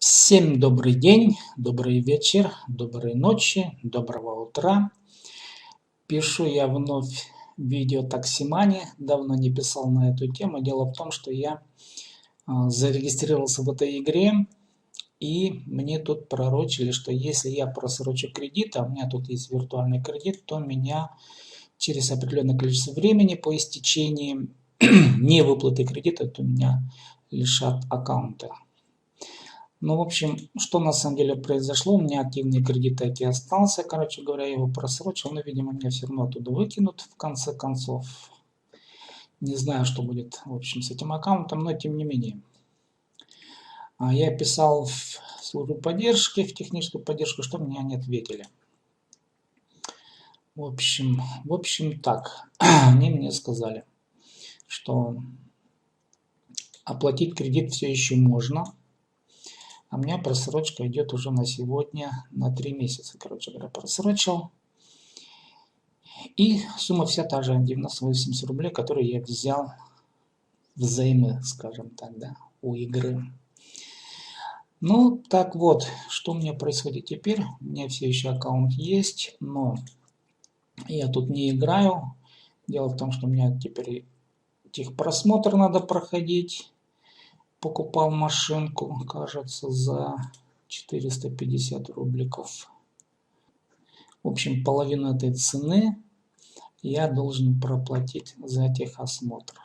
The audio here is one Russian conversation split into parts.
Всем добрый день, добрый вечер, доброй ночи, доброго утра. Пишу я вновь видео Таксимани. Давно не писал на эту тему. Дело в том, что я зарегистрировался в этой игре, и мне тут пророчили, что если я просрочу кредит, а у меня тут есть виртуальный кредит, то меня через определенное количество времени по истечении невыплаты кредита, то меня лишат аккаунта. Ну, в общем, что на самом деле произошло, у меня активный кредит таки остался, короче говоря, я его просрочил, но, видимо, меня все равно оттуда выкинут в конце концов. Не знаю, что будет, в общем, с этим аккаунтом, но тем не менее. Я писал в службу поддержки, в техническую поддержку, что мне не ответили. В общем так, они мне сказали, что оплатить кредит все еще можно. А у меня просрочка идет уже на сегодня на 3 месяца, короче говоря, просрочил. И сумма вся та же, 90-80 рублей, которые я взял взаймы, скажем так, да, у игры. Ну, так вот, что у меня происходит теперь? У меня все еще аккаунт есть, но я тут не играю. Дело в том, что у меня теперь техпросмотр надо проходить. Покупал машинку, кажется, за 450 рубликов. В общем, половину этой цены я должен проплатить за техосмотр.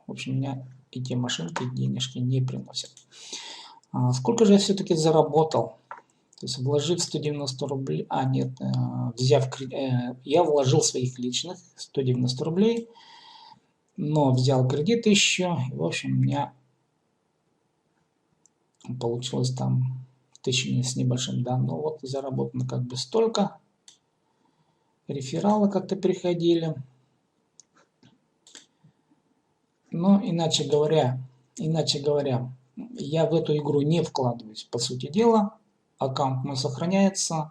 В общем, у меня эти машинки денежки не приносят. Сколько же я все-таки заработал? То есть вложив 190 рублей, я вложил своих личных 190 рублей, но взял кредит еще. В общем, у меня получилось там 1000 с небольшим, да, но вот заработано как бы столько. Рефералы как-то приходили. Но иначе говоря, я в эту игру не вкладываюсь, по сути дела. Аккаунт мой сохраняется,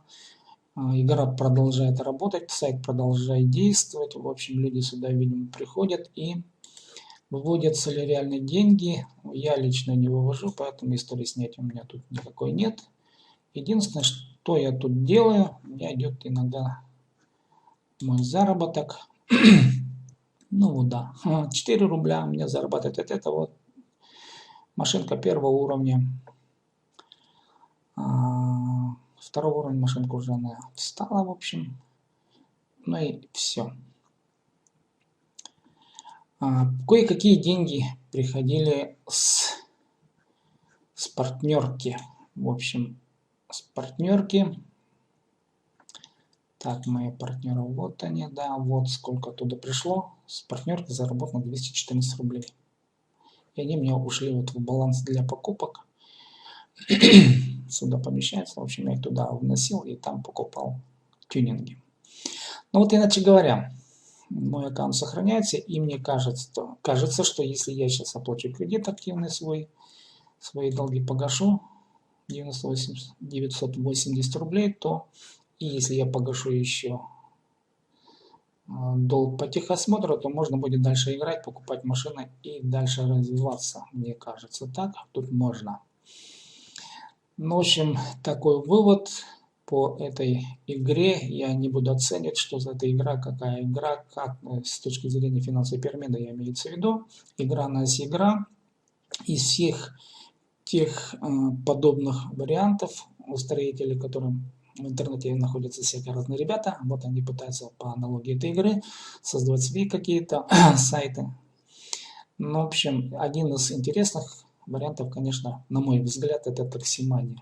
игра продолжает работать, сайт продолжает действовать. В общем, люди сюда, видимо, приходят и выводятся ли реальные деньги. Я лично не вывожу, поэтому истории снятия у меня тут никакой нет. Единственное, что я тут делаю, у меня идет иногда мой заработок. Ну вот да, 4 рубля у меня зарабатывает это вот машинка первого уровня. Второго уровня машинка уже она встала, в общем. Ну и все. Кое-какие деньги приходили с партнерки. В общем, с партнерки. Так, мои партнеры, вот они, да, вот сколько туда пришло. С партнерки заработано 214 рублей. И они у меня ушли вот в баланс для покупок. Сюда помещается. В общем, я их туда вносил и там покупал тюнинги. Ну вот, иначе говоря, мой аккаунт сохраняется, и мне кажется, что если я сейчас оплачу кредит активный свои долги погашу, 980 рублей, то и если я погашу еще долг по техосмотру, то можно будет дальше играть, покупать машины и дальше развиваться. Мне кажется, так тут можно. Ну, в общем, такой вывод по этой игре. Я не буду оценивать, что за эта игра, какая игра, как с точки зрения финансовой пирамиды я имею в виду. Игра на игра. Из всех тех подобных вариантов устроителей, которым в интернете находятся всякие разные ребята, вот они пытаются по аналогии этой игры создавать свои какие-то сайты. Ну, в общем, один из интересных вариантов, конечно, на мой взгляд, это Таксимани.